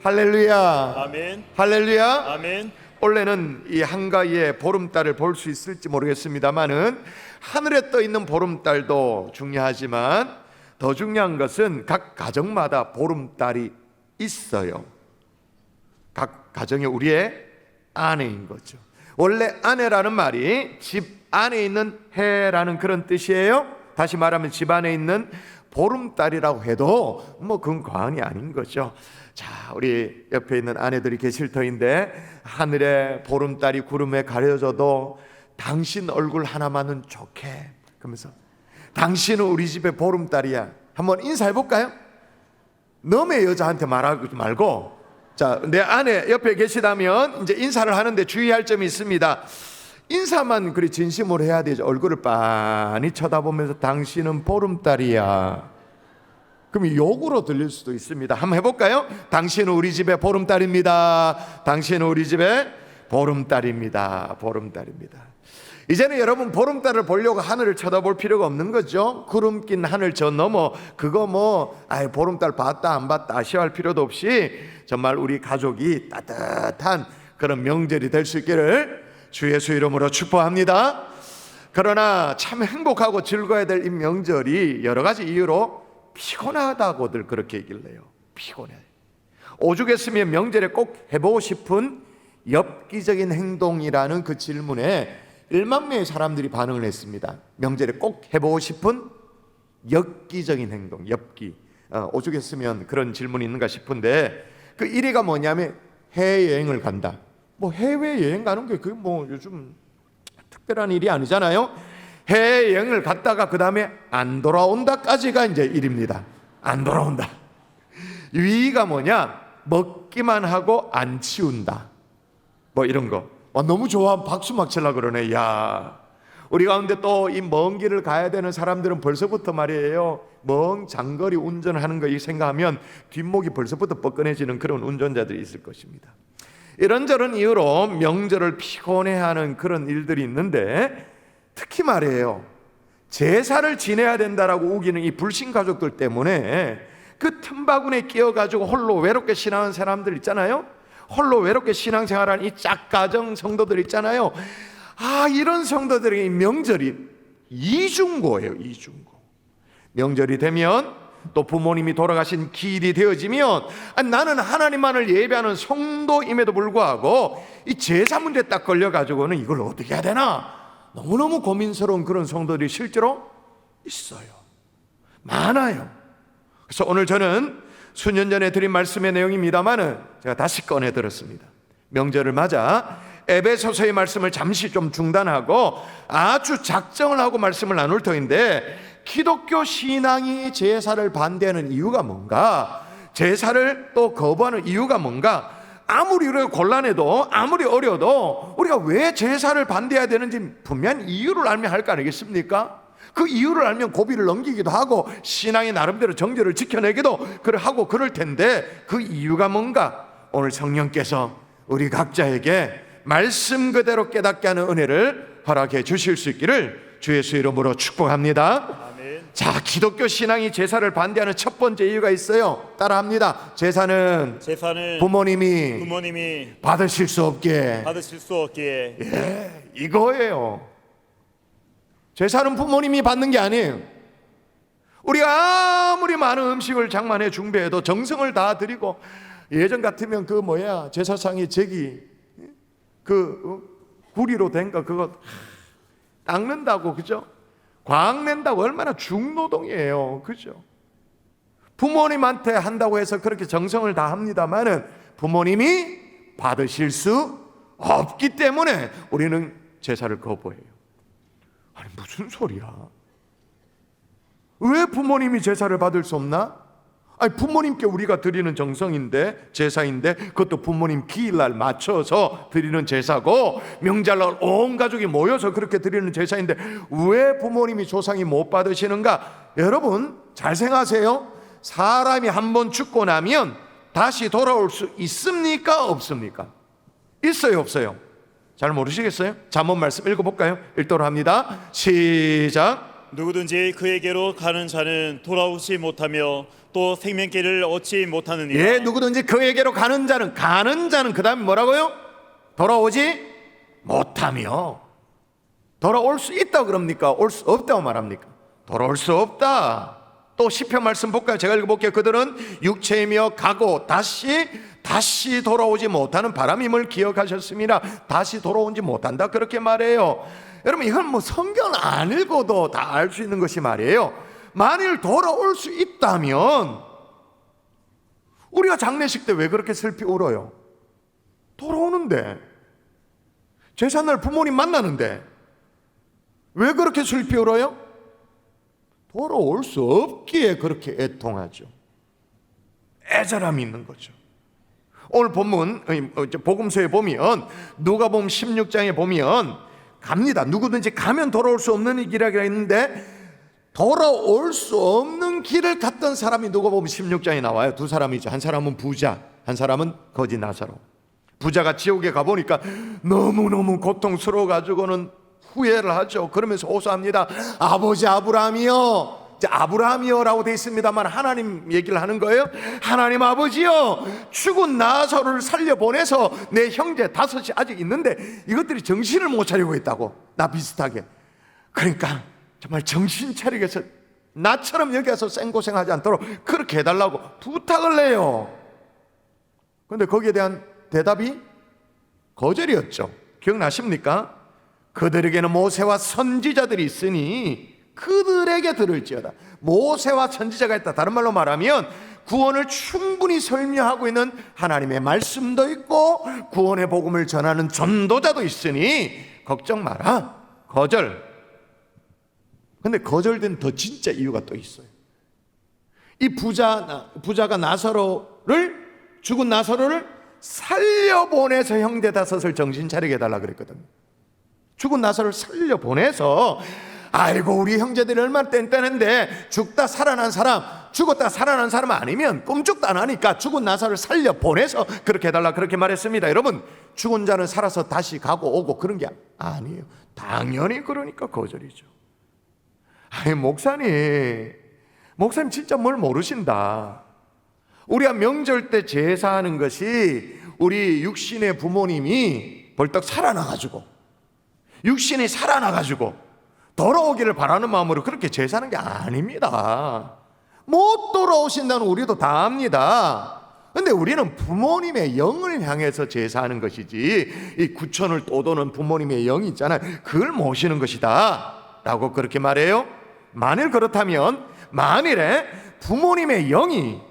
할렐루야. 아멘. 할렐루야. 아멘. 올해는 이 한가위에 보름달을 볼 수 있을지 모르겠습니다만은 하늘에 떠 있는 보름달도 중요하지만 더 중요한 것은 각 가정마다 보름달이 있어요. 각 가정이 우리의 아내인 거죠. 원래 아내라는 말이 집 안에 있는 해라는 그런 뜻이에요. 다시 말하면 집 안에 있는 보름달이라고 해도 뭐 그건 과언이 아닌 거죠. 자, 우리 옆에 있는 아내들이 계실 터인데 하늘에 보름달이 구름에 가려져도 당신 얼굴 하나만은 좋게, 그러면서 당신은 우리 집의 보름달이야. 한번 인사해 볼까요? 너의 여자한테 말하지 말고, 자, 내 아내 옆에 계시다면 이제 인사를 하는데 주의할 점이 있습니다. 인사만 그리 진심으로 해야 되죠. 얼굴을 빤히 쳐다보면서 당신은 보름달이야. 그럼 욕으로 들릴 수도 있습니다. 한번 해볼까요? 당신은 우리 집의 보름달입니다. 당신은 우리 집의 보름달입니다. 보름달입니다. 이제는 여러분 보름달을 보려고 하늘을 쳐다볼 필요가 없는 거죠. 구름 낀 하늘 저 너머 그거 뭐 보름달 봤다 안 봤다 아쉬워할 필요도 없이 정말 우리 가족이 따뜻한 그런 명절이 될 수 있기를 주 예수 이름으로 축복합니다. 그러나 참 행복하고 즐거워야 될 이 명절이 여러 가지 이유로 피곤하다고들 그렇게 얘기를 해요. 피곤해. 오죽했으면 명절에 꼭 해보고 싶은 엽기적인 행동이라는 그 질문에 1만 명의 사람들이 반응을 했습니다. 명절에 꼭 해보고 싶은 엽기적인 행동, 엽기. 오죽했으면 그런 질문이 있는가 싶은데 그 1위가 뭐냐면 해외여행을 간다. 뭐 해외여행 가는 게 그게 뭐 요즘 특별한 일이 아니잖아요. 해외여행을 갔다가 그 다음에 안 돌아온다까지가 이제 일입니다. 안 돌아온다. 2위가 뭐냐? 먹기만 하고 안 치운다. 뭐 이런 거. 너무 좋아. 박수 막 치려고 그러네. 야, 우리 가운데 또 이 먼 길을 가야 되는 사람들은 벌써부터 말이에요. 먼 장거리 운전하는 거 생각하면 뒷목이 벌써부터 뻐근해지는 그런 운전자들이 있을 것입니다. 이런저런 이유로 명절을 피곤해하는 그런 일들이 있는데 특히 말이에요, 제사를 지내야 된다라고 우기는 이 불신 가족들 때문에 그 틈바구니에 끼어가지고 홀로 외롭게 신앙하는 사람들 있잖아요. 홀로 외롭게 신앙생활하는 이 짝가정 성도들 있잖아요. 이런 성도들에게 명절이 이중고예요. 이중고. 명절이 되면 또 부모님이 돌아가신 기일이 되어지면 나는 하나님만을 예배하는 성도임에도 불구하고 이 제사 문제에 딱 걸려가지고는 이걸 어떻게 해야 되나 너무너무 고민스러운 그런 성도들이 실제로 있어요. 많아요. 그래서 오늘 저는 수년 전에 드린 말씀의 내용입니다만은 제가 다시 꺼내 들었습니다. 명절을 맞아 에베소서의 말씀을 잠시 좀 중단하고 아주 작정을 하고 말씀을 나눌 터인데 기독교 신앙이 제사를 반대하는 이유가 뭔가, 제사를 또 거부하는 이유가 뭔가, 아무리 우리가 곤란해도 아무리 어려도 우리가 왜 제사를 반대해야 되는지 분명한 이유를 알면 할 거 아니겠습니까? 그 이유를 알면 고비를 넘기기도 하고 신앙의 나름대로 정절을 지켜내기도 하고 그럴 텐데 그 이유가 뭔가 오늘 성령께서 우리 각자에게 말씀 그대로 깨닫게 하는 은혜를 허락해 주실 수 있기를 주 예수 이름으로 축복합니다. 자, 기독교 신앙이 제사를 반대하는 첫 번째 이유가 있어요. 따라합니다. 제사는 부모님이 받으실 수 없게. 예, 이거예요. 제사는 부모님이 받는 게 아니에요. 우리가 아무리 많은 음식을 장만해 준비해도 정성을 다 드리고 예전 같으면 제사상에 구리로 된 거 그거 닦는다고, 그죠? 광낸다고 얼마나 중노동이에요. 그죠? 부모님한테 한다고 해서 그렇게 정성을 다 합니다만은 부모님이 받으실 수 없기 때문에 우리는 제사를 거부해요. 아니 무슨 소리야? 왜 부모님이 제사를 받을 수 없나? 부모님께 우리가 드리는 정성인데, 제사인데 그것도 부모님 기일날 맞춰서 드리는 제사고 명절날 온 가족이 모여서 그렇게 드리는 제사인데 왜 부모님이 조상이 못 받으시는가? 여러분 잘 생각하세요. 사람이 한번 죽고 나면 다시 돌아올 수 있습니까? 없습니까? 있어요? 없어요? 잘 모르시겠어요? 잠언 말씀 읽어볼까요? 읽도록 합니다. 시작. 누구든지 그에게로 가는 자는 돌아오지 못하며 또 생명길을 얻지 못하느니라. 예, 누구든지 그에게로 가는 자는 그 다음에 뭐라고요? 돌아오지 못하며. 돌아올 수 있다 그럽니까? 올 수 없다고 말합니까? 돌아올 수 없다. 또 시편 말씀 볼까요? 제가 읽어볼게요. 그들은 육체이며 가고 다시 돌아오지 못하는 바람임을 기억하셨습니다. 다시 돌아오지 못한다 그렇게 말해요. 여러분, 이건 뭐 성경 안 읽어도 다 알 수 있는 것이 말이에요. 만일 돌아올 수 있다면 우리가 장례식 때 왜 그렇게 슬피 울어요? 돌아오는데, 제삿날 부모님 만나는데 왜 그렇게 슬피 울어요? 돌아올 수 없기에 그렇게 애통하죠. 애절함이 있는 거죠. 오늘 본문 복음서에 보면, 누가복음 16장에 보면 갑니다. 누구든지 가면 돌아올 수 없는 길이라고 했는데, 돌아올 수 없는 길을 갔던 사람이 누가복음 16장에 나와요. 두 사람이죠. 한 사람은 부자, 한 사람은 거지 나사로. 부자가 지옥에 가보니까 너무너무 고통스러워가지고는 후회를 하죠. 그러면서 호소합니다. 아버지 아브라함이요. 아브라함이요라고 되어 있습니다만 하나님 얘기를 하는 거예요. 하나님 아버지요, 죽은 나사로를 살려보내서 내 형제 다섯이 아직 있는데 이것들이 정신을 못 차리고 있다고, 나 비슷하게. 그러니까 정말 정신 차리게 해서 나처럼 여기 와서 생고생하지 않도록 그렇게 해달라고 부탁을 해요. 그런데 거기에 대한 대답이 거절이었죠. 기억나십니까? 그들에게는 모세와 선지자들이 있으니 그들에게 들을지어다. 모세와 선지자가 있다. 다른 말로 말하면 구원을 충분히 설명하고 있는 하나님의 말씀도 있고 구원의 복음을 전하는 전도자도 있으니 걱정 마라. 거절. 근데 거절된 더 진짜 이유가 또 있어요. 이 부자가 죽은 나사로를 살려보내서 형제 다섯을 정신 차리게 해달라 그랬거든요. 죽은 나사로를 살려보내서, 아이고 우리 형제들이 얼마나 뗀뗀한데 죽었다 살아난 사람 아니면 꿈쩍도 안 하니까 죽은 나사로를 살려보내서 그렇게 해달라 그렇게 말했습니다. 여러분, 죽은 자는 살아서 다시 가고 오고 그런 게 아니에요. 당연히 그러니까 거절이죠. 아니, 목사님 진짜 뭘 모르신다. 우리가 명절 때 제사하는 것이 우리 육신의 부모님이 벌떡 살아나가지고, 육신이 살아나가지고 돌아오기를 바라는 마음으로 그렇게 제사하는 게 아닙니다. 못 돌아오신다는 우리도 다 압니다. 근데 우리는 부모님의 영을 향해서 제사하는 것이지, 이 구천을 떠도는 부모님의 영이 있잖아요, 그걸 모시는 것이다 라고 그렇게 말해요. 만일 그렇다면, 만일에 부모님의 영이,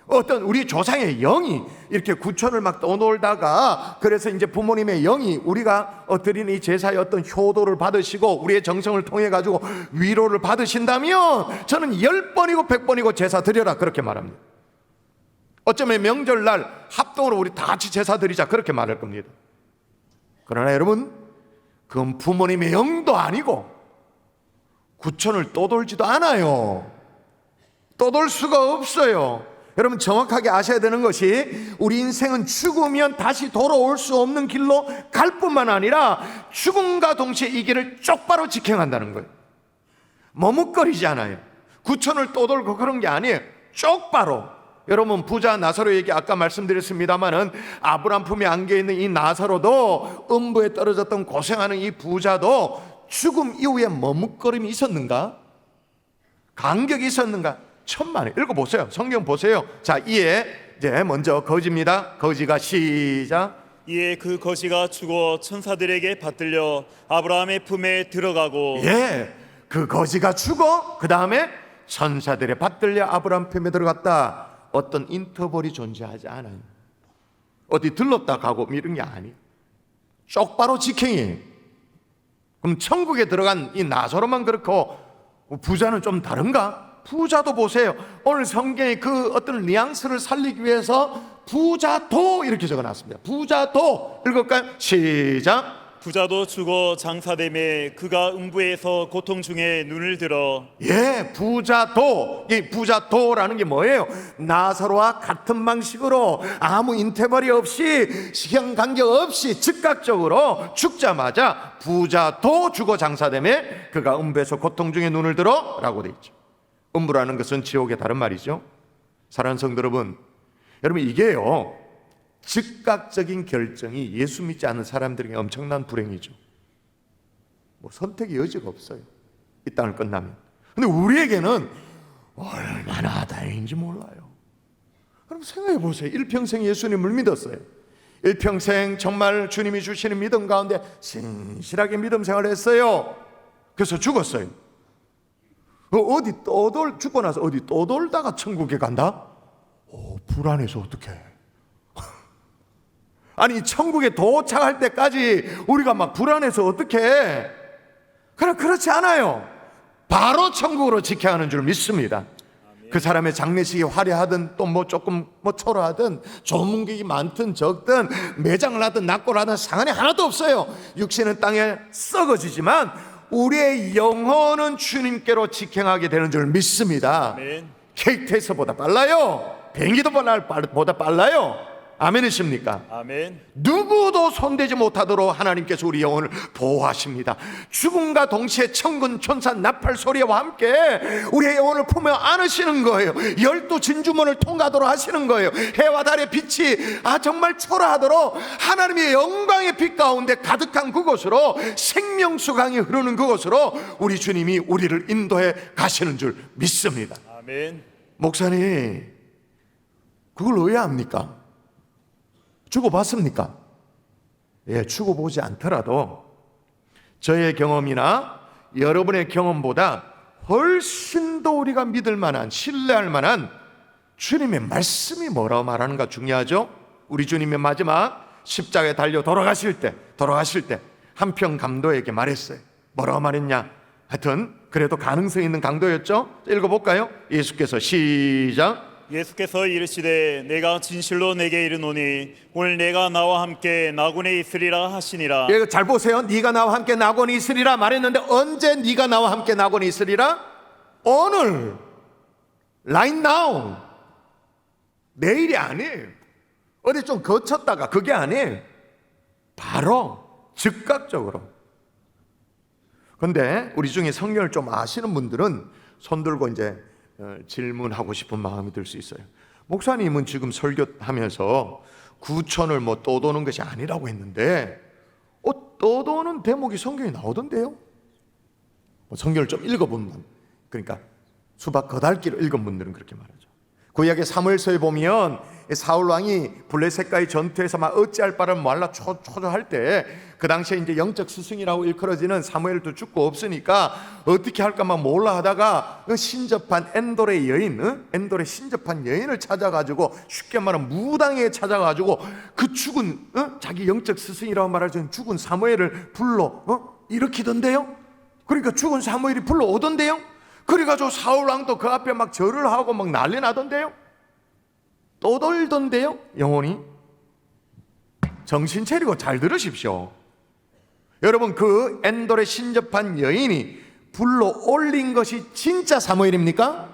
어떤 우리 조상의 영이 이렇게 구천을 막 떠놀다가, 그래서 이제 부모님의 영이 우리가 드리는 이 제사의 어떤 효도를 받으시고 우리의 정성을 통해 가지고 위로를 받으신다면 저는 10번이고 100번이고 제사 드려라 그렇게 말합니다. 어쩌면 명절날 합동으로 우리 다 같이 제사 드리자 그렇게 말할 겁니다. 그러나 여러분, 그건 부모님의 영도 아니고 구천을 떠돌지도 않아요. 떠돌 수가 없어요. 여러분, 정확하게 아셔야 되는 것이, 우리 인생은 죽으면 다시 돌아올 수 없는 길로 갈 뿐만 아니라 죽음과 동시에 이 길을 똑바로 직행한다는 거예요. 머뭇거리지 않아요. 구천을 떠돌고 그런 게 아니에요. 똑바로. 여러분, 부자 나사로 얘기 아까 말씀드렸습니다마는, 아브라함 품에 안겨있는 이 나사로도, 음부에 떨어졌던 고생하는 이 부자도 죽음 이후에 머뭇거림이 있었는가? 간격이 있었는가? 천만에. 읽어보세요. 성경 보세요. 자, 이에 이제 먼저 거지입니다. 거지가 시작. 이에 그 거지가 죽어 천사들에게 받들려 아브라함의 품에 들어가고. 예, 그 거지가 죽어 그 다음에 천사들에 받들려 아브라함 품에 들어갔다. 어떤 인터벌이 존재하지 않아요. 어디 들렀다 가고 이런 게 아니에요. 쪽바로 직행이에요. 그럼 천국에 들어간 이 나사로만 그렇고 부자는 좀 다른가? 부자도 보세요. 오늘 성경에 그 어떤 뉘앙스를 살리기 위해서 부자도 이렇게 적어놨습니다. 부자도. 읽을까요? 시작. 부자도 죽어 장사됨에 그가 음부에서 고통 중에 눈을 들어. 예, 부자도. 이 부자도라는 게 뭐예요? 나사로와 같은 방식으로 아무 인터벌이 없이 시간 관계 없이 즉각적으로 죽자마자 부자도 죽어 장사됨에 그가 음부에서 고통 중에 눈을 들어 라고 돼 있죠. 음부라는 것은 지옥의 다른 말이죠. 사랑하는 성도 여러분, 이게요, 즉각적인 결정이 예수 믿지 않는 사람들에게 엄청난 불행이죠. 뭐 선택의 여지가 없어요, 이 땅을 끝나면. 근데 우리에게는 얼마나 다행인지 몰라요. 그럼 생각해 보세요. 일평생 예수님을 믿었어요. 일평생 정말 주님이 주시는 믿음 가운데 신실하게 믿음 생활을 했어요. 그래서 죽었어요. 죽고 나서 어디 떠돌다가 천국에 간다? 불안해서 어떡해. 아니, 천국에 도착할 때까지 우리가 막 불안해서 어떡해. 그러나 그렇지 않아요. 바로 천국으로 지켜야 하는 줄 믿습니다. 그 사람의 장례식이 화려하든 또 뭐 조금 초라하든 조문객이 많든 적든 매장을 하든 낙고를 하든 상관이 하나도 없어요. 육신은 땅에 썩어지지만 우리의 영혼은 주님께로 직행하게 되는 줄 믿습니다. 아멘. KTX보다 빨라요. 비행기도 보다 빨라요. 아멘이십니까? 아멘. 누구도 손대지 못하도록 하나님께서 우리 영혼을 보호하십니다. 죽음과 동시에 천군 천사 나팔 소리와 함께 우리의 영혼을 품에 안으시는 거예요. 12 진주문을 통과하도록 하시는 거예요. 해와 달의 빛이 정말 초라하도록 하나님의 영광의 빛 가운데 가득한 그곳으로, 생명수 강이 흐르는 그곳으로 우리 주님이 우리를 인도해 가시는 줄 믿습니다. 아멘. 목사님, 그걸 왜 합니까? 죽어봤습니까? 예, 죽어보지 않더라도 저의 경험이나 여러분의 경험보다 훨씬 더 우리가 믿을 만한, 신뢰할 만한 주님의 말씀이 뭐라고 말하는가 중요하죠. 우리 주님의 마지막 십자가에 달려 돌아가실 때 한평 강도에게 말했어요. 뭐라고 말했냐? 하여튼 그래도 가능성 있는 강도였죠. 읽어볼까요? 예수께서 시작. 예수께서 이르시되 내가 진실로 내게 이르노니 오늘 내가 나와 함께 낙원에 있으리라 하시니라. 예, 잘 보세요. 네가 나와 함께 낙원에 있으리라 말했는데 언제 네가 나와 함께 낙원에 있으리라? 오늘, right now. 내일이 아니에요. 어디 좀 거쳤다가 그게 아니에요. 바로 즉각적으로. 근데 우리 중에 성경을 좀 아시는 분들은 손 들고 이제 질문하고 싶은 마음이 들 수 있어요. 목사님은 지금 설교하면서 구천을 뭐 떠도는 것이 아니라고 했는데 떠도는 대목이 성경에 나오던데요? 성경을 좀 읽어본, 그러니까 수박 거달기로 읽은 분들은 그렇게 말하죠. 구약의 사무엘서에 보면 사울 왕이 블레셋과의 전투에서 막 어찌할 바를 몰라 초조할 때, 그 당시에 이제 영적 스승이라고 일컬어지는 사무엘도 죽고 없으니까 어떻게 할까 막 몰라 하다가 신접한 엔돌의 여인, 엔돌의 신접한 여인을 찾아가지고, 쉽게 말하면 무당에 찾아가지고 그 죽은 자기 영적 스승이라고 말하는 죽은 사무엘을 불러 일으키던데요. 그러니까 죽은 사무엘이 불러오던데요. 그래가지고 사울 왕도 그 앞에 막 절을 하고 막 난리 나던데요. 떠돌던데요. 영혼이. 정신 차리고 잘 들으십시오. 여러분, 그 엔돌에 신접한 여인이 불러 올린 것이 진짜 사무엘입니까?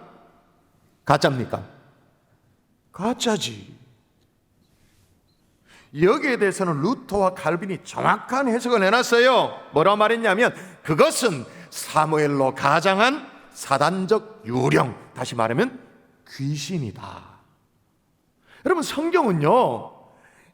가짜입니까? 가짜지. 여기에 대해서는 루터와 칼빈이 정확한 해석을 해놨어요. 뭐라고 말했냐면 그것은 사무엘로 가장한 사단적 유령, 다시 말하면 귀신이다. 여러분, 성경은요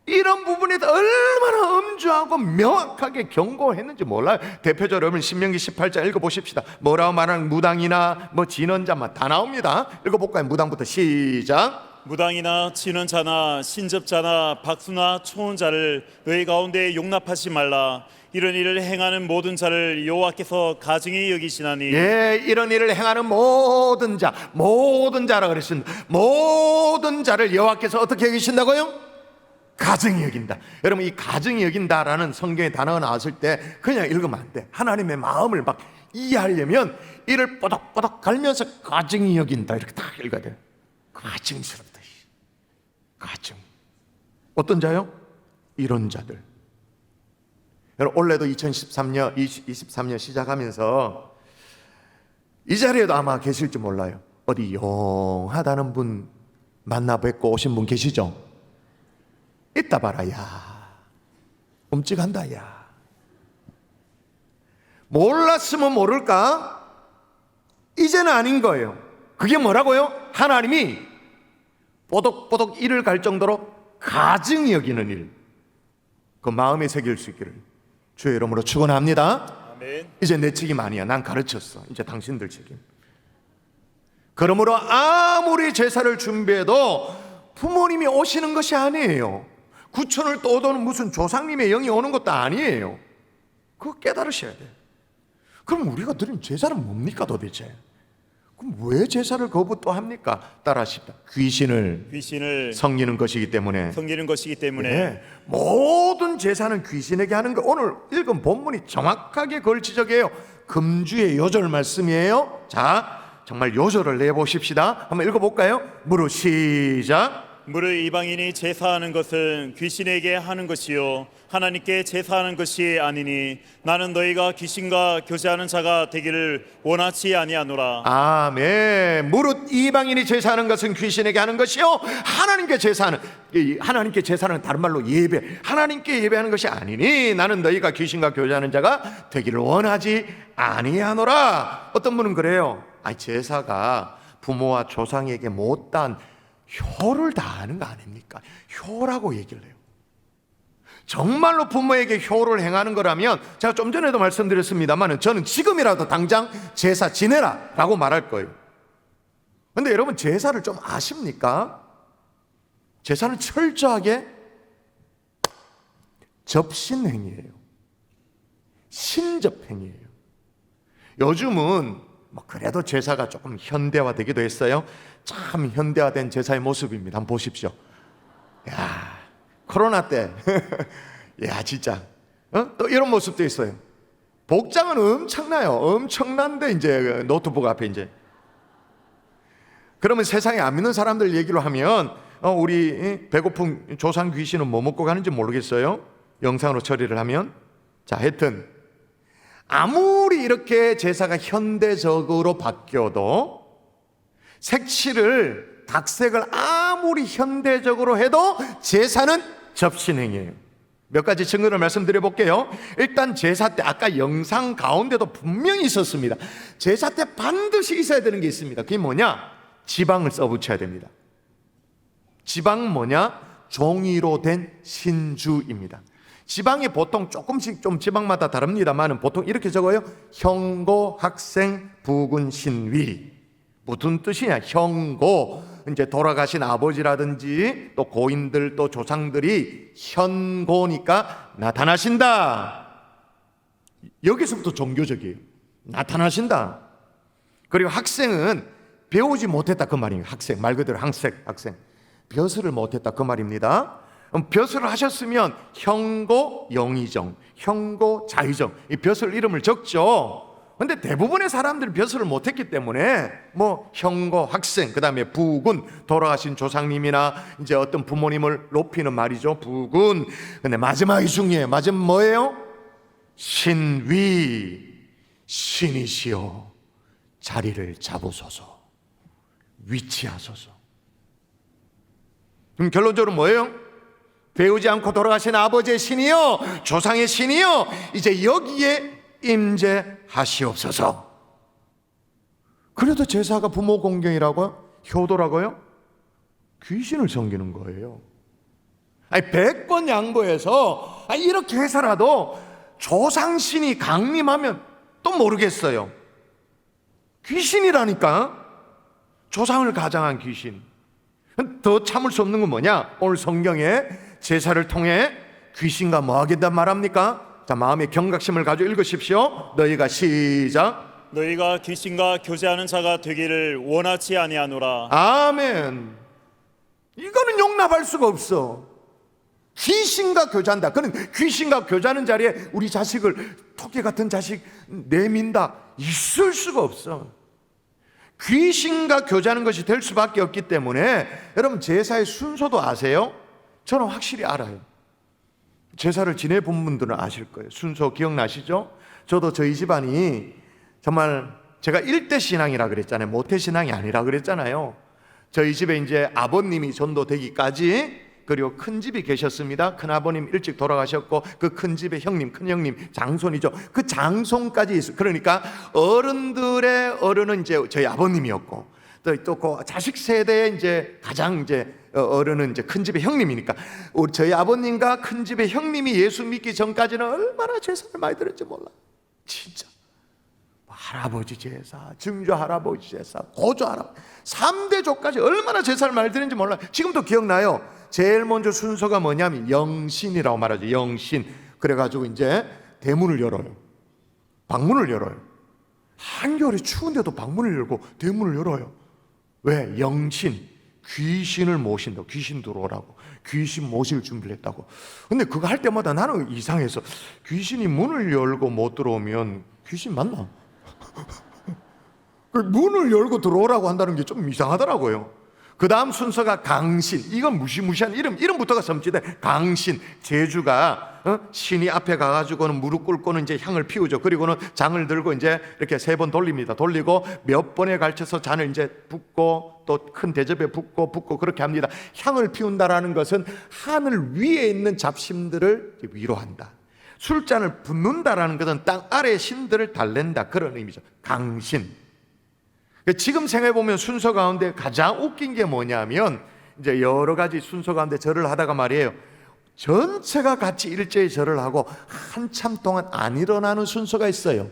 이런 부분에 얼마나 엄중하고 명확하게 경고했는지 몰라요. 대표적으로 여러분 신명기 18장 읽어보십시다. 뭐라고 말하는 무당이나 뭐 진언자만 다 나옵니다. 읽어볼까요? 무당부터 시작. 무당이나 진언자나 신접자나 박수나 초혼자를 너희 가운데 용납하지 말라. 이런 일을 행하는 모든 자를 여호와께서 가증히 여기시나니. 예, 이런 일을 행하는 모든 자라 그랬습니다. 모든 자를 여호와께서 어떻게 여기신다고요? 가증히 여긴다. 여러분, 이 가증히 여긴다라는 성경의 단어가 나왔을 때 그냥 읽으면 안 돼. 하나님의 마음을 막 이해하려면 이를 뽀덕뽀덕 갈면서 가증히 여긴다 이렇게 딱 읽어야 돼요. 가증스럽다. 가증. 어떤 자요? 이런 자들. 여러분, 올해도 2023년 시작하면서 이 자리에도 아마 계실지 몰라요. 어디 용하다는 분 만나 뵙고 오신 분 계시죠? 이따 봐라. 야, 끔찍한다. 야, 몰랐으면 모를까? 이제는 아닌 거예요. 그게 뭐라고요? 하나님이 뽀독뽀독 이를 갈 정도로 가증히 여기는 일, 그 마음에 새길 수 있기를 주의 이름으로 축원합니다. 아멘. 이제 내 책임 아니야. 난 가르쳤어. 이제 당신들 책임. 그러므로 아무리 제사를 준비해도 부모님이 오시는 것이 아니에요. 구천을 떠도는 무슨 조상님의 영이 오는 것도 아니에요. 그거 깨달으셔야 돼요. 그럼 우리가 드린 제사는 뭡니까 도대체? 그럼 왜 제사를 거부 또 합니까? 따라하십시다. 귀신을 섬기는 것이기 때문에. 섬기는 것이기 때문에. 네. 모든 제사는 귀신에게 하는 거. 오늘 읽은 본문이 정확하게 그걸 지적해요. 금주의 요절 말씀이에요. 자, 정말 요절을 내보십시다. 한번 읽어볼까요? 무릇 시작. 무릇 이방인이 제사하는 것은 귀신에게 하는 것이요 하나님께 제사하는 것이 아니니 나는 너희가 귀신과 교제하는 자가 되기를 원하지 아니하노라. 아멘. 무릇 이방인이 제사하는 것은 귀신에게 하는 것이요 하나님께 제사하는, 하나님께 제사는 다른 말로 예배, 하나님께 예배하는 것이 아니니 나는 너희가 귀신과 교제하는 자가 되기를 원하지 아니하노라. 어떤 분은 그래요. 아니, 제사가 부모와 조상에게 못한 효를 다하는 거 아닙니까? 효라고 얘기를 해요. 정말로 부모에게 효를 행하는 거라면, 제가 좀 전에도 말씀드렸습니다만 저는 지금이라도 당장 제사 지내라 라고 말할 거예요. 그런데 여러분, 제사를 좀 아십니까? 제사는 철저하게 접신행위예요. 신접행위예요. 요즘은 뭐 그래도 제사가 조금 현대화되기도 했어요. 참 현대화된 제사의 모습입니다. 한번 보십시오. 야, 코로나 때, 야 진짜, 또 이런 모습도 있어요. 복장은 엄청나요. 엄청난데 이제 노트북 앞에 이제. 그러면 세상에 안 믿는 사람들 얘기로 하면, 우리 배고픈 조상 귀신은 뭐 먹고 가는지 모르겠어요. 영상으로 처리를 하면. 자, 하여튼 아무리 이렇게 제사가 현대적으로 바뀌어도 색칠을 닭색을 아무리 현대적으로 해도 제사는 접신행위예요. 몇 가지 증거를 말씀드려 볼게요. 일단 제사 때 아까 영상 가운데도 분명히 있었습니다. 제사 때 반드시 있어야 되는 게 있습니다. 그게 뭐냐? 지방을 써붙여야 됩니다. 지방 뭐냐? 종이로 된 신주입니다. 지방이 보통 조금씩 좀 지방마다 다릅니다만 보통 이렇게 적어요. 형고 학생 부군 신위. 무슨 뜻이냐? 형고, 이제 돌아가신 아버지라든지 또 고인들 또 조상들이 현고니까 나타나신다. 여기서부터 종교적이에요. 나타나신다. 그리고 학생은 배우지 못했다 그 말이에요. 학생, 말 그대로 학생. 벼슬을 못했다 그 말입니다. 벼슬을 하셨으면 형고 영의정, 형고 자의정, 이 벼슬 이름을 적죠. 근데 대부분의 사람들이 벼슬을 못했기 때문에 뭐 형고 학생, 그 다음에 부군, 돌아가신 조상님이나 이제 어떤 부모님을 높이는 말이죠. 부군. 근데 마지막이 중요해요. 마지막 뭐예요? 신위, 신이시여 자리를 잡으소서, 위치하소서. 그럼 결론적으로 뭐예요? 배우지 않고 돌아가신 아버지의 신이여, 조상의 신이여, 이제 여기에 임재하시옵소서. 그래도 제사가 부모 공경이라고요? 효도라고요? 귀신을 섬기는 거예요. 아니 100번 양보해서 이렇게 해서라도 조상신이 강림하면 또 모르겠어요. 귀신이라니까. 조상을 가장한 귀신. 더 참을 수 없는 건 뭐냐? 오늘 성경에 제사를 통해 귀신과 뭐 하겠다 말합니까? 자, 마음의 경각심을 가지고 읽으십시오. 너희가 시작. 너희가 귀신과 교제하는 자가 되기를 원하지 아니하노라. 아멘. 이거는 용납할 수가 없어. 귀신과 교제한다. 그는 귀신과 교제하는 자리에 우리 자식을 토끼 같은 자식 내민다. 있을 수가 없어. 귀신과 교제하는 것이 될 수밖에 없기 때문에 여러분 제사의 순서도 아세요? 저는 확실히 알아요. 제사를 지내본 분들은 아실 거예요. 순서 기억나시죠? 저도 저희 집안이 정말 제가 일대 신앙이라 그랬잖아요. 모태 신앙이 아니라 그랬잖아요. 저희 집에 이제 아버님이 전도되기까지, 그리고 큰 집이 계셨습니다. 큰 아버님 일찍 돌아가셨고 그 큰 집의 형님, 큰 형님, 장손이죠. 그 장손까지 있어요. 그러니까 어른들의 어른은 이제 저희 아버님이었고, 또 그 자식 세대의 이제 가장 이제 어른은 이제 큰 집의 형님이니까, 우리 저희 아버님과 큰 집의 형님이 예수 믿기 전까지는 얼마나 제사를 많이 드렸지 몰라. 진짜 할아버지 제사, 증조 할아버지 제사, 고조 할아버지 3대조까지 얼마나 제사를 많이 드렸는지 몰라. 지금도 기억나요. 제일 먼저 순서가 뭐냐면 영신이라고 말하죠. 영신. 그래가지고 이제 대문을 열어요. 방문을 열어요. 한겨울에 추운데도 방문을 열고 대문을 열어요. 왜? 영신. 귀신을 모신다. 귀신 들어오라고. 귀신 모실 준비를 했다고. 근데 그거 할 때마다 나는 이상해서, 귀신이 문을 열고 못 들어오면 귀신 맞나? 문을 열고 들어오라고 한다는 게 좀 이상하더라고요. 그 다음 순서가 강신. 이건 무시무시한 이름부터가 섬찟해. 강신. 제주가 신이 앞에 가가지고는 무릎 꿇고는 이제 향을 피우죠. 그리고는 장을 들고 이제 이렇게 3번 돌립니다. 돌리고 몇 번에 걸쳐서 잔을 이제 붓고 또 큰 대접에 붓고 그렇게 합니다. 향을 피운다라는 것은 하늘 위에 있는 잡신들을 위로한다. 술잔을 붓는다라는 것은 땅 아래 신들을 달랜다, 그런 의미죠. 강신. 지금 생각해보면 순서 가운데 가장 웃긴 게 뭐냐면, 이제 여러 가지 순서 가운데 절을 하다가 말이에요, 전체가 같이 일제히 절을 하고 한참 동안 안 일어나는 순서가 있어요.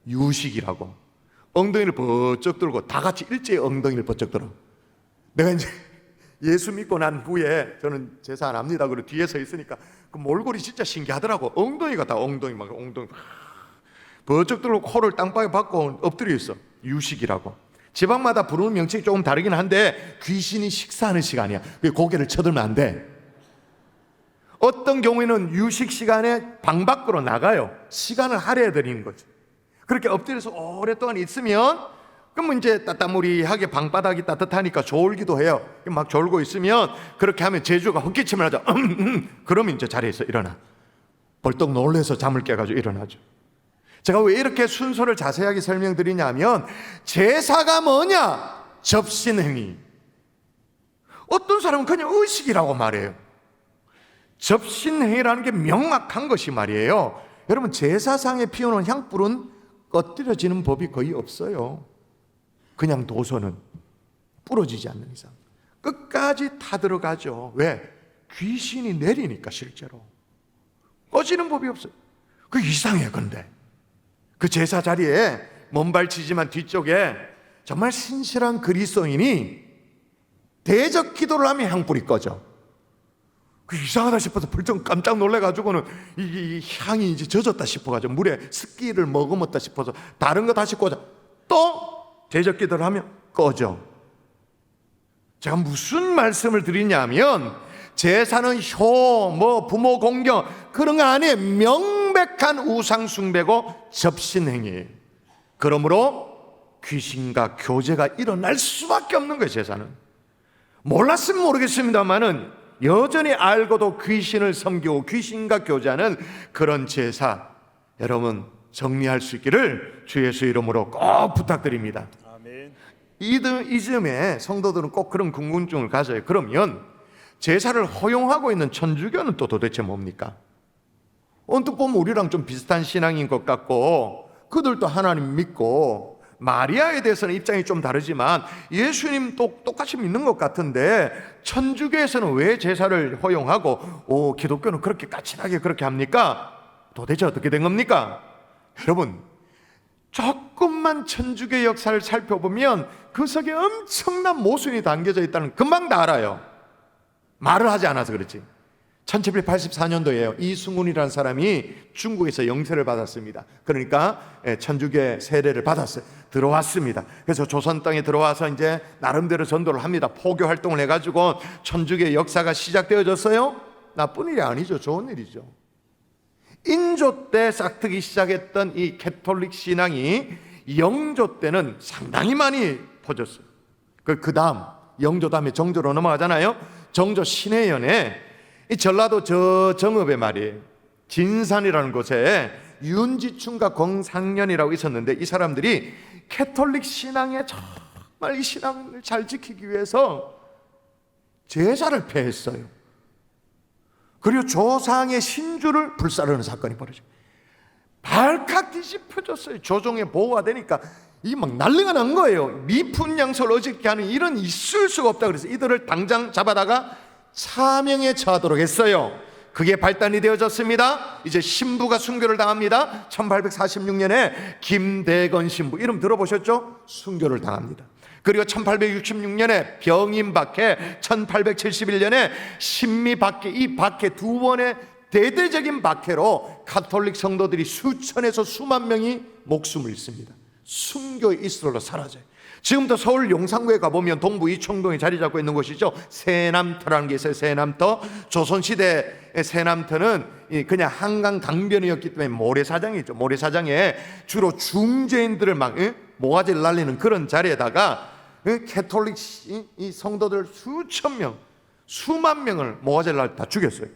유식이라고. 엉덩이를 번쩍 들고 다 같이 일제히 엉덩이를 번쩍 들어. 내가 이제 예수 믿고 난 후에 저는 제사 안 합니다. 그리고 뒤에 서 있으니까 그 몰골이 진짜 신기하더라고. 엉덩이가 다 엉덩이 번쩍 들고 코를 땅바닥에 박고 엎드려 있어. 유식이라고. 지방마다 부르는 명칭이 조금 다르긴 한데 귀신이 식사하는 시간이야. 고개를 쳐들면 안 돼. 어떤 경우에는 유식 시간에 방 밖으로 나가요. 시간을 할애해 드리는 거죠. 그렇게 엎드려서 오랫동안 있으면, 그러면 이제 따따무리하게 방바닥이 따뜻하니까 졸기도 해요. 막 졸고 있으면, 그렇게 하면 제주가 헛기침을 하죠. 그러면 이제 자리에서 일어나. 벌떡 놀라서 잠을 깨가지고 일어나죠. 제가 왜 이렇게 순서를 자세하게 설명드리냐면, 제사가 뭐냐? 접신행위. 어떤 사람은 그냥 의식이라고 말해요. 접신행위라는 게 명확한 것이 말이에요. 여러분, 제사상에 피우는 향불은 꺼뜨려지는 법이 거의 없어요. 그냥 도서는 부러지지 않는 이상 끝까지 타들어가죠. 왜? 귀신이 내리니까. 실제로 꺼지는 법이 없어요. 그 이상해. 근데 그 제사 자리에 먼발치지만 뒤쪽에 정말 신실한 그리스도인이 대적 기도를 하면 향불이 꺼져. 그 이상하다 싶어서 벌쩍 깜짝 놀래가지고는 이 향이 이제 젖었다 싶어가지고 물에 습기를 머금었다 싶어서 다른 거 다시 꽂아. 또 대적 기도를 하면 꺼져. 제가 무슨 말씀을 드리냐면, 제사는 효, 부모 공경 그런 거 아니에요. 명백한 우상 숭배고 접신행위예요. 그러므로 귀신과 교제가 일어날 수밖에 없는 거예요. 제사는. 몰랐으면 모르겠습니다만은 여전히 알고도 귀신을 섬기고 귀신과 교제하는 그런 제사, 여러분 정리할 수 있기를 주 예수 이름으로 꼭 부탁드립니다. 아멘. 이즘에 성도들은 꼭 그런 궁금증을 가져요. 그러면 제사를 허용하고 있는 천주교는 또 도대체 뭡니까? 언뜻 보면 우리랑 좀 비슷한 신앙인 것 같고, 그들도 하나님 믿고 마리아에 대해서는 입장이 좀 다르지만 예수님 똑같이 믿는 것 같은데, 천주교에서는 왜 제사를 허용하고 기독교는 그렇게 까칠하게 그렇게 합니까? 도대체 어떻게 된 겁니까? 여러분, 조금만 천주교의 역사를 살펴보면 그 속에 엄청난 모순이 담겨져 있다는 금방 다 알아요. 말을 하지 않아서 그렇지. 1784년도에요. 이승훈이라는 사람이 중국에서 영세를 받았습니다. 그러니까 천주교 세례를 받았어요. 들어왔습니다. 그래서 조선 땅에 들어와서 이제 나름대로 전도를 합니다. 포교 활동을 해가지고 천주교의 역사가 시작되어졌어요. 나쁜 일이 아니죠. 좋은 일이죠. 인조 때 싹트기 시작했던 이 캐톨릭 신앙이 영조 때는 상당히 많이 퍼졌어요. 그 다음 영조 다음에 정조로 넘어가잖아요. 정조 신해연에 이 전라도 저 정읍에 말이에요, 진산이라는 곳에 윤지춘과 권상년이라고 있었는데, 이 사람들이 캐톨릭 신앙에 정말 이 신앙을 잘 지키기 위해서 제사를 폐했어요. 그리고 조상의 신주를 불사르는 사건이 벌어져요. 발칵 뒤집혀졌어요. 조정의 보호가 되니까 이 막 난리가 난 거예요. 미푼양설 어짓게 하는 일은 있을 수가 없다. 그래서 이들을 당장 잡아다가 사명에 처하도록 했어요. 그게 발단이 되어졌습니다. 이제 신부가 순교를 당합니다. 1846년에 김대건 신부, 이름 들어보셨죠? 순교를 당합니다. 그리고 1866년에 병인박해, 1871년에 신미박해, 이 박해 두 번의 대대적인 박해로 가톨릭 성도들이 수천에서 수만 명이 목숨을 잃습니다. 순교의 이슬로 사라져요. 지금도 서울 용산구에 가보면 동부 이청동에 자리 잡고 있는 곳이죠. 새남터라는 게 있어요. 새남터. 조선시대의 새남터는 그냥 한강 강변이었기 때문에 모래사장이 있죠. 모래사장에 주로 중재인들을 막 모가지를 날리는 그런 자리에다가 캐톨릭 이 성도들 수천 명, 수만 명을 모가지를 날려 다 죽였어요.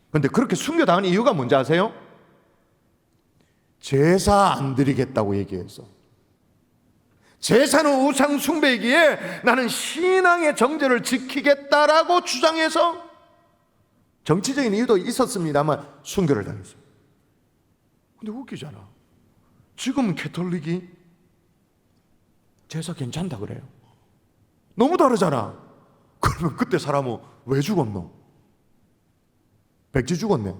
그런데 그렇게 순교당한 이유가 뭔지 아세요? 제사 안 드리겠다고 얘기해서. 제사는 우상 숭배이기에 나는 신앙의 정제를 지키겠다라고 주장해서, 정치적인 이유도 있었습니다만 순교를 당했어요. 근데 웃기잖아. 지금 캐톨릭이 제사 괜찮다 그래요. 너무 다르잖아. 그러면 그때 사람은 왜 죽었노? 백지 죽었네.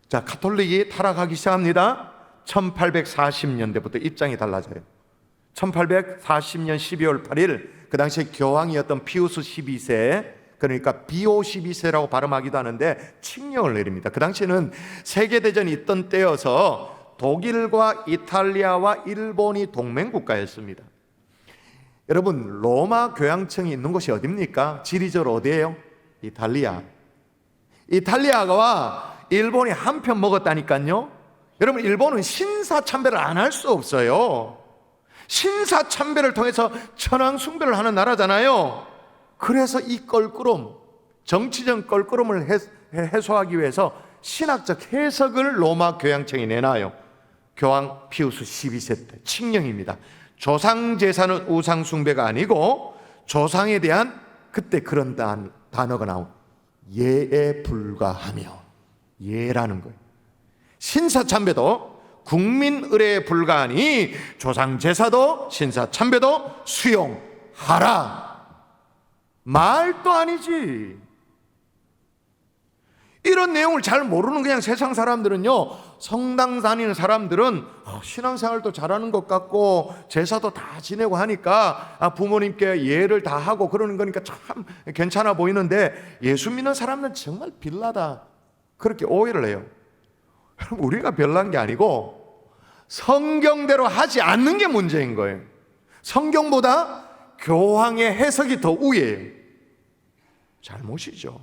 자, 가톨릭이 타락하기 시작합니다. 1840년대부터 입장이 달라져요. 1840년 12월 8일, 그 당시에 교황이었던 피우스 12세, 그러니까 비오 12세라고 발음하기도 하는데, 칙령을 내립니다. 그 당시에는 세계대전이 있던 때여서 독일과 이탈리아와 일본이 동맹국가였습니다. 여러분, 로마 교황청이 있는 곳이 어디입니까? 지리적으로 어디예요? 이탈리아. 이탈리아와 일본이 한편 먹었다니까요. 여러분, 일본은 신사참배를 안 할 수 없어요. 신사참배를 통해서 천황숭배를 하는 나라잖아요. 그래서 이 껄끄럼, 정치적 껄끄럼을 해소하기 위해서 신학적 해석을 로마 교황청이 내놔요. 교황 피우스 12세 때 칙령입니다. 조상제사는 우상숭배가 아니고 조상에 대한, 그때 그런 단어가 나온, 예에 불과하며, 예라는 거예요. 신사참배도 국민 의례에 불과하니 조상제사도 신사참배도 수용하라. 말도 아니지. 이런 내용을 잘 모르는 그냥 세상 사람들은요, 성당 다니는 사람들은 신앙생활도 잘하는 것 같고 제사도 다 지내고 하니까 부모님께 예를 다 하고 그러는 거니까 참 괜찮아 보이는데, 예수 믿는 사람은 정말 빌라다, 그렇게 오해를 해요. 우리가 별난 게 아니고 성경대로 하지 않는 게 문제인 거예요. 성경보다 교황의 해석이 더 우위예요. 잘못이죠.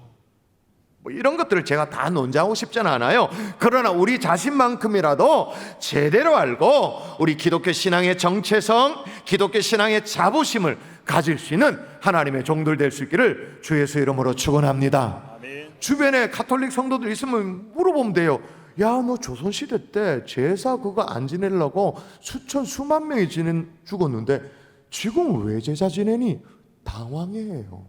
뭐 이런 것들을 제가 다 논증하고 싶지는 않아요. 그러나 우리 자신만큼이라도 제대로 알고 우리 기독교 신앙의 정체성, 기독교 신앙의 자부심을 가질 수 있는 하나님의 종들 될 수 있기를 주 예수 이름으로 축원합니다. 아멘. 주변에 가톨릭 성도들 있으면 물어보면 돼요. 야, 너 조선시대 때 제사 그거 안 지내려고 수만 명이 죽었는데 지금 왜 제사 지내니? 당황해요.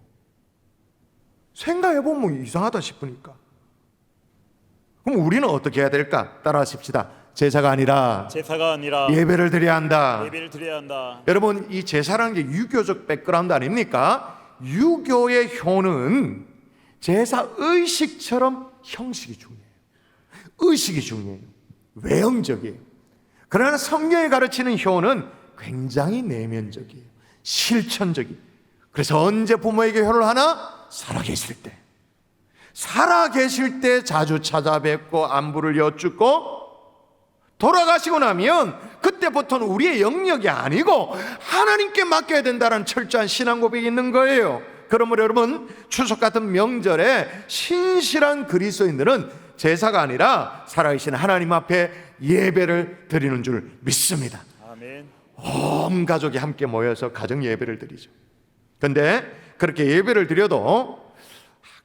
생각해보면 이상하다 싶으니까. 그럼 우리는 어떻게 해야 될까? 따라하십시다. 제사가 아니라 예배를 드려야 한다. 예배를 드려야 한다. 여러분, 이 제사라는 게 유교적 백그라운드 아닙니까? 유교의 효는 제사 의식처럼 형식이 중요해요. 의식이 중요해요. 외형적이에요. 그러나 성경이 가르치는 효는 굉장히 내면적이에요. 실천적이에요. 그래서 언제 부모에게 효를 하나? 살아계실 때. 살아계실 때 자주 찾아뵙고 안부를 여쭙고, 돌아가시고 나면 그때부터는 우리의 영역이 아니고 하나님께 맡겨야 된다는 철저한 신앙 고백이 있는 거예요. 그러므로 여러분, 추석 같은 명절에 신실한 그리스도인들은 제사가 아니라 살아계신 하나님 앞에 예배를 드리는 줄 믿습니다. 아멘. 온 가족이 함께 모여서 가정 예배를 드리죠. 그런데 그렇게 예배를 드려도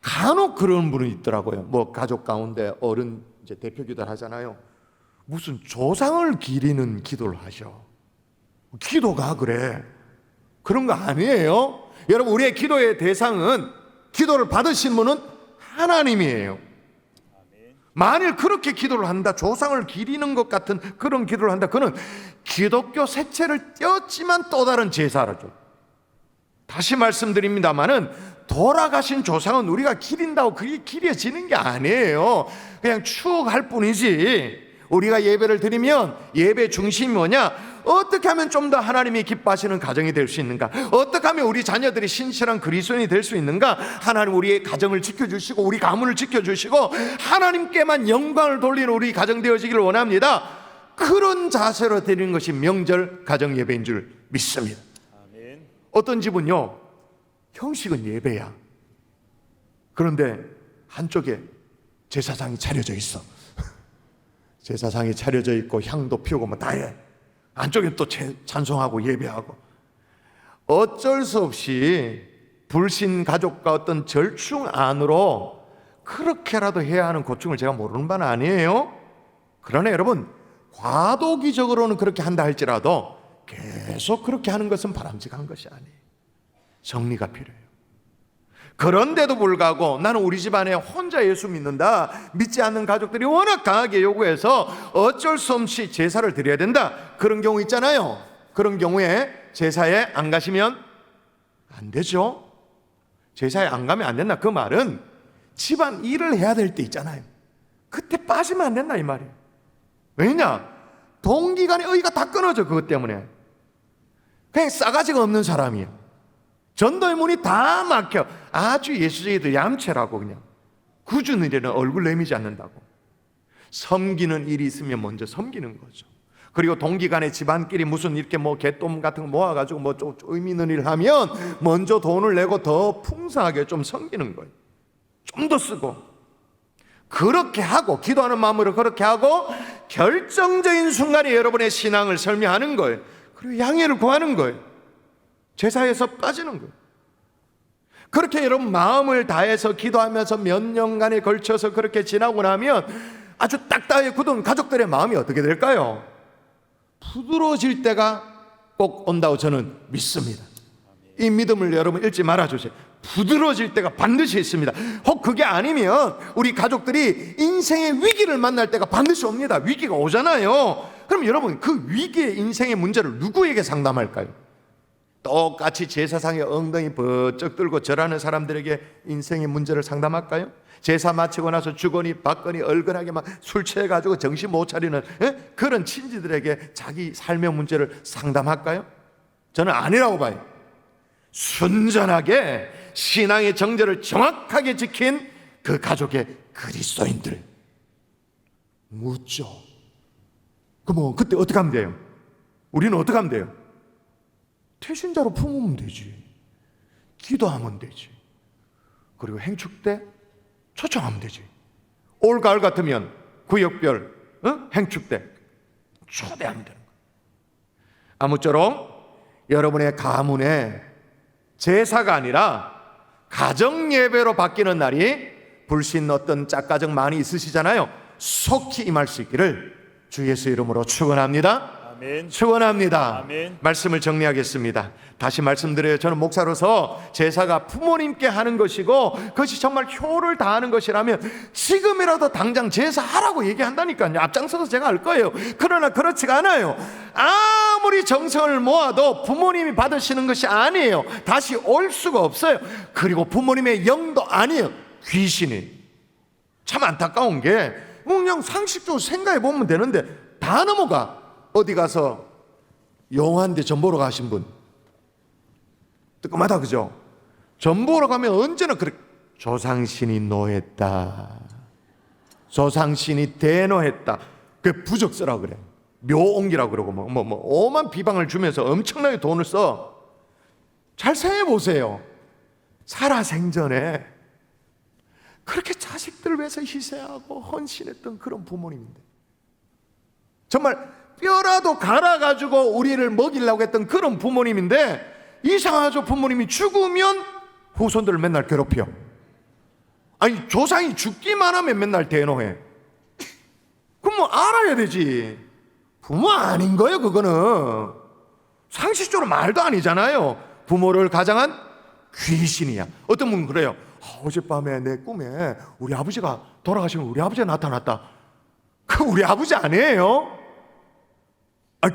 간혹 그런 분이 있더라고요. 뭐 가족 가운데 어른 이제 대표 기도를 하잖아요. 무슨 조상을 기리는 기도를 하셔. 기도가 그래. 그런 거 아니에요. 여러분, 우리의 기도의 대상은, 기도를 받으신 분은 하나님이에요. 만일 그렇게 기도를 한다, 조상을 기리는 것 같은 그런 기도를 한다, 그는 기독교 색채를 띄었지만 또 다른 제사라죠. 다시 말씀드립니다마는 돌아가신 조상은 우리가 기린다고 그게 기려지는 게 아니에요. 그냥 추억할 뿐이지. 우리가 예배를 드리면 예배 중심이 뭐냐? 어떻게 하면 좀 더 하나님이 기뻐하시는 가정이 될 수 있는가? 어떻게 하면 우리 자녀들이 신실한 그리스도인이 될 수 있는가? 하나님 우리의 가정을 지켜주시고 우리 가문을 지켜주시고 하나님께만 영광을 돌리는 우리 가정 되어지기를 원합니다. 그런 자세로 드리는 것이 명절 가정 예배인 줄 믿습니다. 아멘. 어떤 집은요, 형식은 예배야. 그런데 한쪽에 제사상이 차려져 있어. 제사상이 차려져 있고 향도 피우고 뭐 다 해. 안쪽에 또 찬송하고 예배하고. 어쩔 수 없이 불신 가족과 어떤 절충 안으로 그렇게라도 해야 하는 고충을 제가 모르는 바는 아니에요. 그러나 여러분, 과도기적으로는 그렇게 한다 할지라도 계속 그렇게 하는 것은 바람직한 것이 아니에요. 정리가 필요해요. 그런데도 불구하고 나는 우리 집안에 혼자 예수 믿는다, 믿지 않는 가족들이 워낙 강하게 요구해서 어쩔 수 없이 제사를 드려야 된다, 그런 경우 있잖아요. 그런 경우에 제사에 안 가시면 안 되죠. 제사에 안 가면 안 된다, 그 말은 집안 일을 해야 될 때 있잖아요. 그때 빠지면 안 된다 이 말이에요. 왜냐? 동기간에 의가 다 끊어져. 그것 때문에 그냥 싸가지가 없는 사람이에요. 전도의 문이 다 막혀. 아주 예수적이도 얌체라고. 그냥 굳은 일에는 얼굴 내미지 않는다고. 섬기는 일이 있으면 먼저 섬기는 거죠. 그리고 동기간에 집안끼리 무슨 이렇게 뭐 개똥 같은 거 모아가지고 뭐 좀 의미 있는 일을 하면 먼저 돈을 내고 더 풍성하게 좀 섬기는 거예요. 좀 더 쓰고. 그렇게 하고, 기도하는 마음으로 그렇게 하고 결정적인 순간에 여러분의 신앙을 설명하는 거예요. 그리고 양해를 구하는 거예요. 제사에서 빠지는 거예요. 그렇게 여러분 마음을 다해서 기도하면서 몇 년간에 걸쳐서 그렇게 지나고 나면 아주 딱딱하게 굳은 가족들의 마음이 어떻게 될까요? 부드러워질 때가 꼭 온다고 저는 믿습니다. 이 믿음을 여러분 잃지 말아주세요. 부드러워질 때가 반드시 있습니다. 혹 그게 아니면 우리 가족들이 인생의 위기를 만날 때가 반드시 옵니다. 위기가 오잖아요. 그럼 여러분, 그 위기의 인생의 문제를 누구에게 상담할까요? 똑같이 제사상에 엉덩이 버쩍 들고 절하는 사람들에게 인생의 문제를 상담할까요? 제사 마치고 나서 주거니 받거니 얼큰하게 막 술 취해가지고 정신 못 차리는 그런 친지들에게 자기 삶의 문제를 상담할까요? 저는 아니라고 봐요. 순전하게 신앙의 정절을 정확하게 지킨 그 가족의 그리스도인들 묻죠. 그럼 그때 어떻게 하면 돼요? 우리는 어떻게 하면 돼요? 태신자로 품으면 되지. 기도하면 되지. 그리고 행축 때 초청하면 되지. 올 가을 같으면 구역별 행축 때 초대하면 되는 거예요. 아무쪼록 여러분의 가문에 제사가 아니라 가정 예배로 바뀌는 날이 불신 어떤 짝가정 많이 있으시잖아요. 속히 임할 수 있기를 주 예수 이름으로 축원합니다. 아멘. 축원합니다. 아멘. 말씀을 정리하겠습니다. 다시 말씀드려요. 저는 목사로서 제사가 부모님께 하는 것이고 그것이 정말 효를 다하는 것이라면 지금이라도 당장 제사하라고 얘기한다니까요. 앞장서서 제가 할 거예요. 그러나 그렇지가 않아요. 아무리 정성을 모아도 부모님이 받으시는 것이 아니에요. 다시 올 수가 없어요. 그리고 부모님의 영도 아니에요. 귀신이. 참 안타까운 게 그냥 상식적으로 생각해 보면 되는데 다 넘어가. 어디 가서 용한데 전 보러 가신 분 뜨끔하다, 그죠? 전 보러 가면 언제나 그렇게 조상신이 노했다, 조상신이 대노했다, 그게 부적서라고 그래. 묘옹기라고 그러고 뭐 오만 비방을 주면서 엄청나게 돈을 써. 잘 생각해 보세요. 살아생전에 그렇게 자식들을 위해서 희생하고 헌신했던 그런 부모님인데, 정말 뼈라도 갈아가지고 우리를 먹이려고 했던 그런 부모님인데, 이상하죠. 부모님이 죽으면 후손들을 맨날 괴롭혀. 아니 조상이 죽기만 하면 맨날 대노해. 그럼 뭐 알아야 되지. 부모 아닌 거예요 그거는. 상식적으로 말도 아니잖아요. 부모를 가장한 귀신이야. 어떤 분은 그래요. 어젯밤에 내 꿈에 우리 아버지가 돌아가시면 우리 아버지가 나타났다. 그 우리 아버지 아니에요?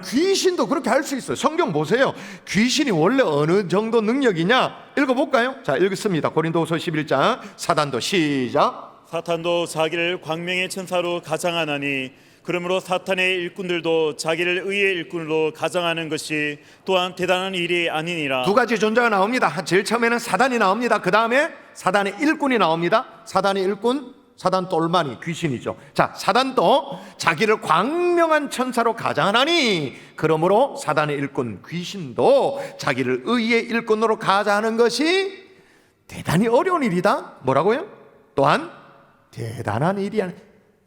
귀신도 그렇게 할 수 있어요. 성경 보세요. 귀신이 원래 어느 정도 능력이냐 읽어볼까요? 자, 읽습니다. 고린도후서 11장 사단도 시작. 사탄도 자기를 광명의 천사로 가장하나니 그러므로 사탄의 일꾼들도 자기를 의의 일꾼으로 가장하는 것이 또한 대단한 일이 아니니라. 두 가지 존재가 나옵니다. 제일 처음에는 사단이 나옵니다. 그 다음에 사단의 일꾼이 나옵니다. 사단의 일꾼, 사단 똘마니 귀신이죠. 자, 사단도 자기를 광명한 천사로 가장하나니 그러므로 사단의 일꾼 귀신도 자기를 의의 일꾼으로 가장하는 것이 대단히 어려운 일이다. 뭐라고요? 또한 대단한 일이 아니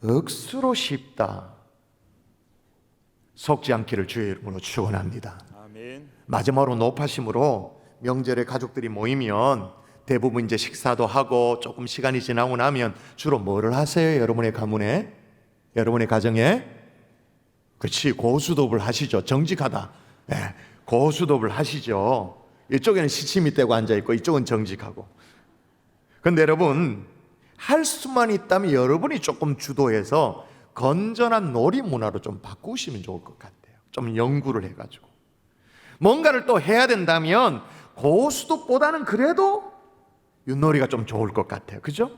억수로 쉽다. 속지 않기를 주의 이름으로 축원합니다. 아멘. 마지막으로 노파심으로 명절에 가족들이 모이면 대부분 이제 식사도 하고 조금 시간이 지나고 나면 주로 뭐를 하세요? 여러분의 가문에? 여러분의 가정에? 그렇지, 고수톱을 하시죠. 정직하다. 네, 고수톱을 하시죠. 이쪽에는 시치미 떼고 앉아있고 이쪽은 정직하고. 근데 여러분 할 수만 있다면 여러분이 조금 주도해서 건전한 놀이 문화로 좀 바꾸시면 좋을 것 같아요. 좀 연구를 해가지고 뭔가를 또 해야 된다면 고수톱보다는 그래도 윷놀이가 좀 좋을 것 같아요. 그죠?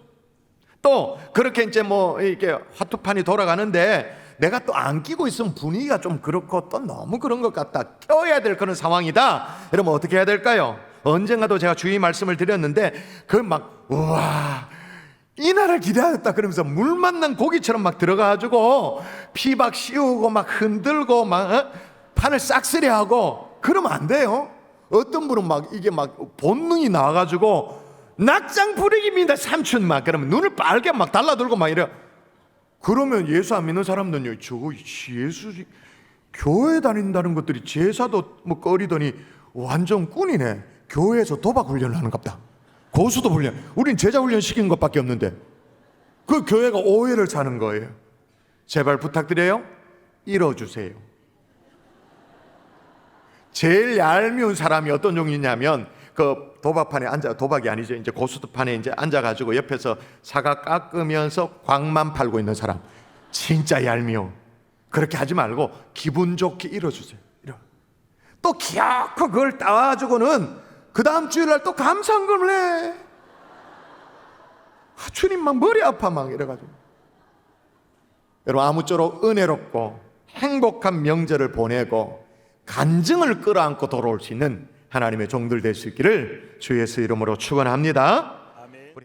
또 그렇게 이제 뭐 이렇게 화투판이 돌아가는데 내가 또 안 끼고 있으면 분위기가 좀 그렇고 또 너무 그런 것 같다. 껴야 될 그런 상황이다. 여러분 어떻게 해야 될까요? 언젠가도 제가 주의 말씀을 드렸는데 그 막 우와 이날을 기다렸다 그러면서 물 만난 고기처럼 막 들어가가지고 피박 씌우고 막 흔들고 막 판을 싹쓸이하고 그러면 안 돼요. 어떤 분은 막 이게 막 본능이 나와가지고 낙장 부리기입니다 삼촌 막 그러면 눈을 빨개 막 달라들고 막 이래. 그러면 예수 안 믿는 사람들은요 저거 예수 교회 다닌다는 것들이 제사도 뭐 꺼리더니 완전 꾼이네. 교회에서 도박 훈련을 하는갑다. 고수도 훈련. 우린 제자 훈련 시킨 것밖에 없는데 그 교회가 오해를 사는 거예요. 제발 부탁드려요. 잃어주세요. 제일 얄미운 사람이 어떤 종류냐면 그 도박판에 앉아 도박이 아니죠. 이제 고수도판에 이제 앉아가지고 옆에서 사과 깎으면서 광만 팔고 있는 사람. 진짜 얄미워. 그렇게 하지 말고 기분 좋게 잃어주세요. 또 기어코 그걸 따와주고는 그 다음 주일날 또 감상금을 해. 주님 막 머리 아파 막 이래가지고. 여러분 아무쪼록 은혜롭고 행복한 명절을 보내고 간증을 끌어안고 돌아올 수 있는 하나님의 종들 될 수 있기를 주 예수 이름으로 축원합니다.